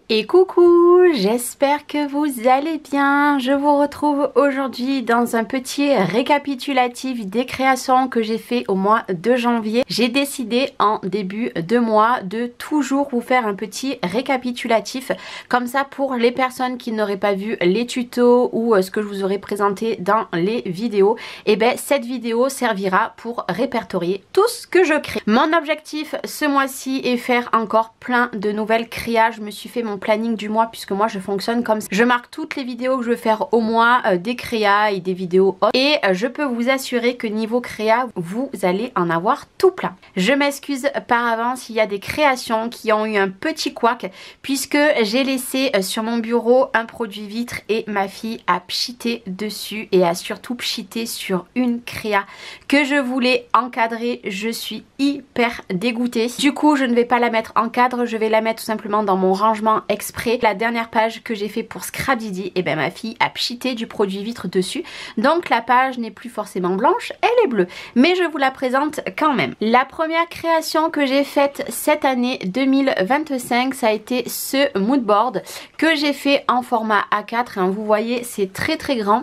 Et coucou, j'espère que vous allez bien. Je vous retrouve aujourd'hui dans un petit récapitulatif des créations que j'ai fait au mois de janvier. J'ai décidé en début de mois de toujours vous faire un petit récapitulatif comme ça pour les personnes qui n'auraient pas vu les tutos ou ce que je vous aurais présenté dans les vidéos. Et ben cette vidéo servira pour répertorier tout ce que je crée. Mon objectif ce mois-ci est faire encore plein de nouvelles créas. Je me suis fait mon planning du mois puisque moi je fonctionne comme ça. Je marque toutes les vidéos que je veux faire au mois, des créas et des vidéos autres. Et je peux vous assurer que niveau créa, vous allez en avoir tout plein. Je m'excuse par avance s'il y a des créations qui ont eu un petit couac puisque j'ai laissé sur mon bureau un produit vitre et ma fille a pchité dessus et a surtout pchité sur une créa que je voulais encadrer. Je suis hyper dégoûtée. Du coup, je ne vais pas la mettre en cadre, je vais la mettre tout simplement dans mon rangement exprès. La dernière page que j'ai fait pour Scrapdidi, et ben ma fille a pchité du produit vitre dessus. Donc la page n'est plus forcément blanche, elle est bleue. Mais je vous la présente quand même. La première création que j'ai faite cette année 2025, ça a été ce moodboard que j'ai fait en format A4. Hein, vous voyez, c'est très très grand.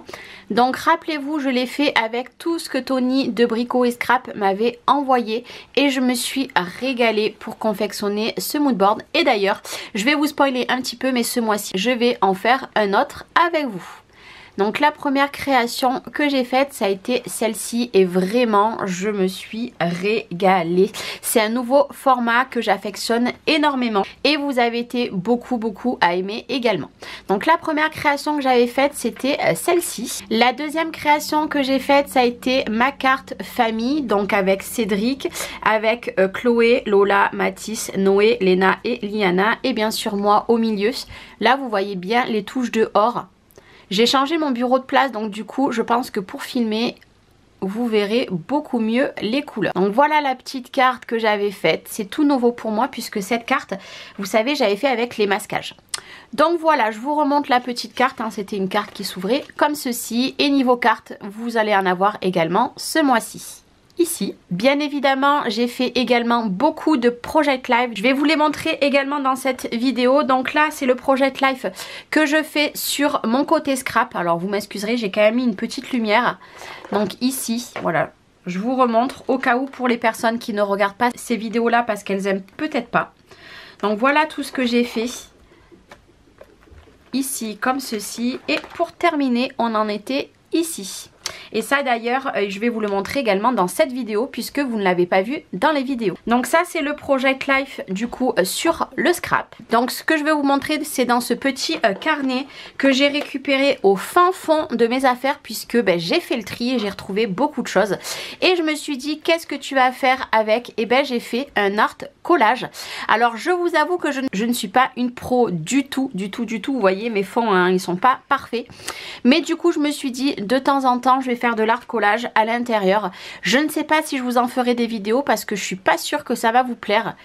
Donc rappelez-vous, je l'ai fait avec tout ce que Tony de Brico et Scrap m'avait envoyé et je me suis régalée pour confectionner ce moodboard. Et d'ailleurs, je vais vous spoiler un petit peu, mais ce mois-ci, je vais en faire un autre avec vous. Donc la première création que j'ai faite, ça a été celle-ci et vraiment je me suis régalée. C'est un nouveau format que j'affectionne énormément et vous avez été beaucoup à aimer également. Donc la première création que j'avais faite, c'était celle-ci. La deuxième création que j'ai faite, ça a été ma carte famille, donc avec Cédric, avec Chloé, Lola, Mathis, Noé, Léna et Liana et bien sûr moi au milieu. Là vous voyez bien les touches de or. J'ai changé mon bureau de place, donc du coup je pense que pour filmer vous verrez beaucoup mieux les couleurs. Donc voilà la petite carte que j'avais faite. C'est tout nouveau pour moi puisque cette carte, vous savez, j'avais fait avec les masquages. Donc voilà, je vous remonte la petite carte, hein. C'était une carte qui s'ouvrait comme ceci. Et niveau carte, vous allez en avoir également ce mois-ci. Ici, bien évidemment, j'ai fait également beaucoup de Project Life. Je vais vous les montrer également dans cette vidéo. Donc là, c'est le Project Life que je fais sur mon côté scrap. Alors vous m'excuserez, j'ai quand même mis une petite lumière. Donc ici, voilà, je vous remontre au cas où pour les personnes qui ne regardent pas ces vidéos-là parce qu'elles aiment peut-être pas. Donc voilà tout ce que j'ai fait ici comme ceci. Et pour terminer, on en était ici. Et ça d'ailleurs je vais vous le montrer également dans cette vidéo puisque vous ne l'avez pas vu dans les vidéos. Donc ça c'est le Project Life du coup sur le scrap. Donc ce que je vais vous montrer c'est dans ce petit carnet que j'ai récupéré au fin fond de mes affaires puisque j'ai fait le tri et j'ai retrouvé beaucoup de choses. Et je me suis dit qu'est-ce que tu vas faire avec? Et j'ai fait un art collage. Alors je vous avoue que je ne suis pas une pro du tout. Vous voyez mes fonds hein, ils sont pas parfaits. Mais du coup je me suis dit de temps en temps je vais faire de l'art collage à l'intérieur. Je ne sais pas si je vous en ferai des vidéos parce que je suis pas sûre que ça va vous plaire.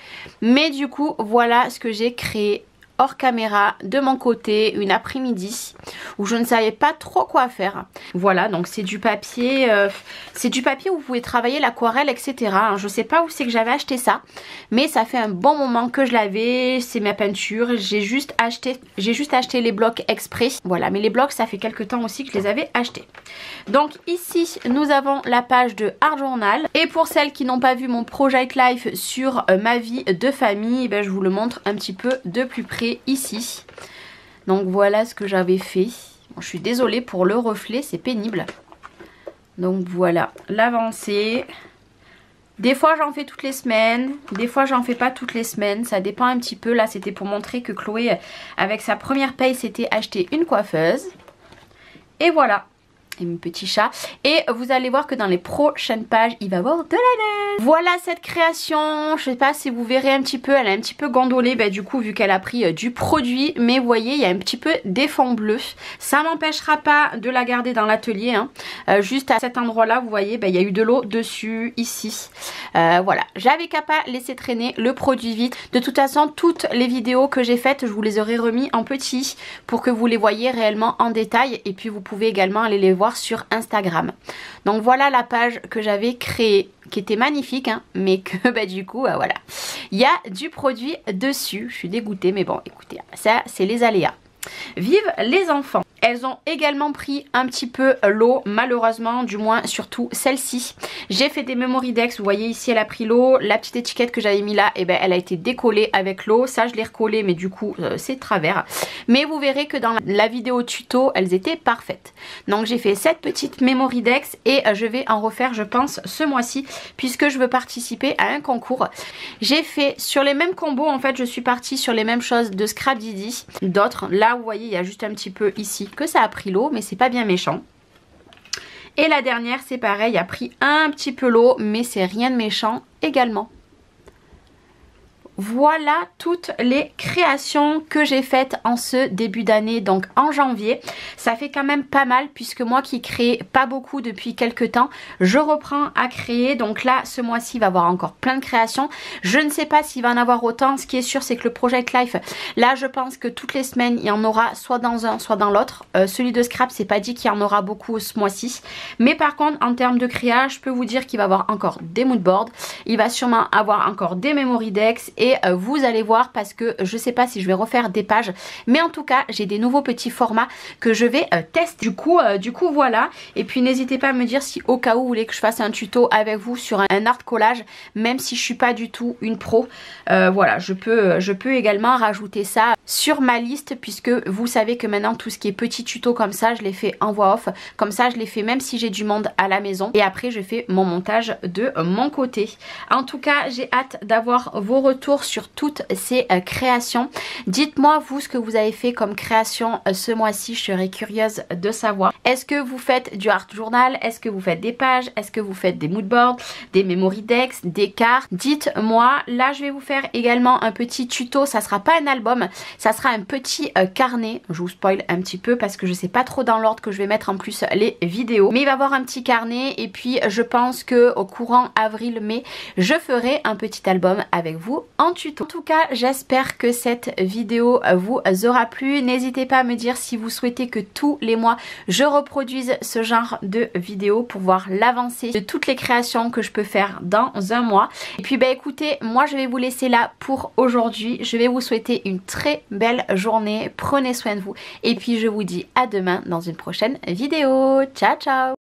Mais du coup voilà ce que j'ai créé hors caméra de mon côté une après-midi où je ne savais pas trop quoi faire. Voilà, donc c'est du papier où vous pouvez travailler l'aquarelle etc. Je sais pas où c'est que j'avais acheté ça, mais ça fait un bon moment que je l'avais. C'est ma peinture, j'ai juste acheté les blocs exprès. Voilà, mais les blocs ça fait quelques temps aussi que je les avais achetés. Donc ici nous avons la page de Art Journal et pour celles qui n'ont pas vu mon Project Life sur ma vie de famille, je vous le montre un petit peu de plus près ici. Donc voilà ce que j'avais fait. Bon, je suis désolée pour le reflet, c'est pénible. Donc voilà l'avancée. Des fois j'en fais toutes les semaines, des fois j'en fais pas toutes les semaines, ça dépend un petit peu. Là c'était pour montrer que Chloé avec sa première paye s'était acheté une coiffeuse. Et voilà. Et mon petit chat. Et vous allez voir que dans les prochaines pages, il va y avoir de la neige. Voilà cette création. Je sais pas si vous verrez un petit peu. Elle est un petit peu gondolée. Du coup, vu qu'elle a pris du produit. Mais vous voyez, il y a un petit peu des fonds bleus. Ça m'empêchera pas de la garder dans l'atelier. Hein. Juste à cet endroit-là, vous voyez, il y a eu de l'eau dessus, ici. Voilà. J'avais qu'à pas laisser traîner le produit vite. De toute façon, toutes les vidéos que j'ai faites, je vous les aurais remis en petit pour que vous les voyez réellement en détail. Et puis, vous pouvez également aller les voir voir sur Instagram. Donc voilà la page que j'avais créée, qui était magnifique, hein, mais que bah, du coup, voilà. Il y a du produit dessus. Je suis dégoûtée, mais bon, écoutez, ça, c'est les aléas. Vive les enfants! Elles ont également pris un petit peu l'eau, malheureusement, du moins surtout celle-ci. J'ai fait des memory decks, vous voyez ici elle a pris l'eau. La petite étiquette que j'avais mis là, et ben, elle a été décollée avec l'eau. Ça je l'ai recollée, mais du coup c'est travers. Mais vous verrez que dans la vidéo tuto, elles étaient parfaites. Donc j'ai fait cette petite memory decks et je vais en refaire je pense ce mois-ci, puisque je veux participer à un concours. J'ai fait sur les mêmes combos, en fait je suis partie sur les mêmes choses de Scrap Didi. D'autres, là vous voyez il y a juste un petit peu ici que ça a pris l'eau, mais c'est pas bien méchant. Et la dernière c'est pareil, a pris un petit peu l'eau, mais c'est rien de méchant également. Voilà toutes les créations que j'ai faites en ce début d'année, donc en janvier. Ça fait quand même pas mal, puisque moi qui crée pas beaucoup depuis quelques temps, je reprends à créer. Donc là, ce mois-ci, il va y avoir encore plein de créations. Je ne sais pas s'il va en avoir autant. Ce qui est sûr, c'est que le Project Life, là, je pense que toutes les semaines, il y en aura soit dans un, soit dans l'autre. Celui de Scrap, c'est pas dit qu'il y en aura beaucoup ce mois-ci. Mais par contre, en termes de créa, je peux vous dire qu'il va y avoir encore des moodboards. Il va sûrement avoir encore des memory decks et vous allez voir, parce que je sais pas si je vais refaire des pages, mais en tout cas j'ai des nouveaux petits formats que je vais tester. Du coup voilà. Et puis n'hésitez pas à me dire si au cas où vous voulez que je fasse un tuto avec vous sur un art collage, même si je suis pas du tout une pro. Voilà, je peux également rajouter ça sur ma liste, puisque vous savez que maintenant tout ce qui est petit tuto comme ça, je les fais en voix off. Comme ça je les fais même si j'ai du monde à la maison, et après je fais mon montage de mon côté. En tout cas j'ai hâte d'avoir vos retours sur toutes ces créations. Dites-moi vous ce que vous avez fait comme création ce mois-ci, je serais curieuse de savoir. Est-ce que vous faites du art journal? Est-ce que vous faites des pages? Est-ce que vous faites des moodboards, des memory decks, des cartes? Dites-moi. Là je vais vous faire également un petit tuto, ça sera pas un album, ça sera un petit carnet. Je vous spoil un petit peu parce que je sais pas trop dans l'ordre que je vais mettre en plus les vidéos, mais il va y avoir un petit carnet, et puis je pense que au courant avril-mai je ferai un petit album avec vous en tuto. En tout cas, j'espère que cette vidéo vous aura plu. N'hésitez pas à me dire si vous souhaitez que tous les mois je reproduise ce genre de vidéo pour voir l'avancée de toutes les créations que je peux faire dans un mois. Et puis bah écoutez, moi je vais vous laisser là pour aujourd'hui. Je vais vous souhaiter une très belle journée. Prenez soin de vous. Et puis je vous dis à demain dans une prochaine vidéo. Ciao ciao!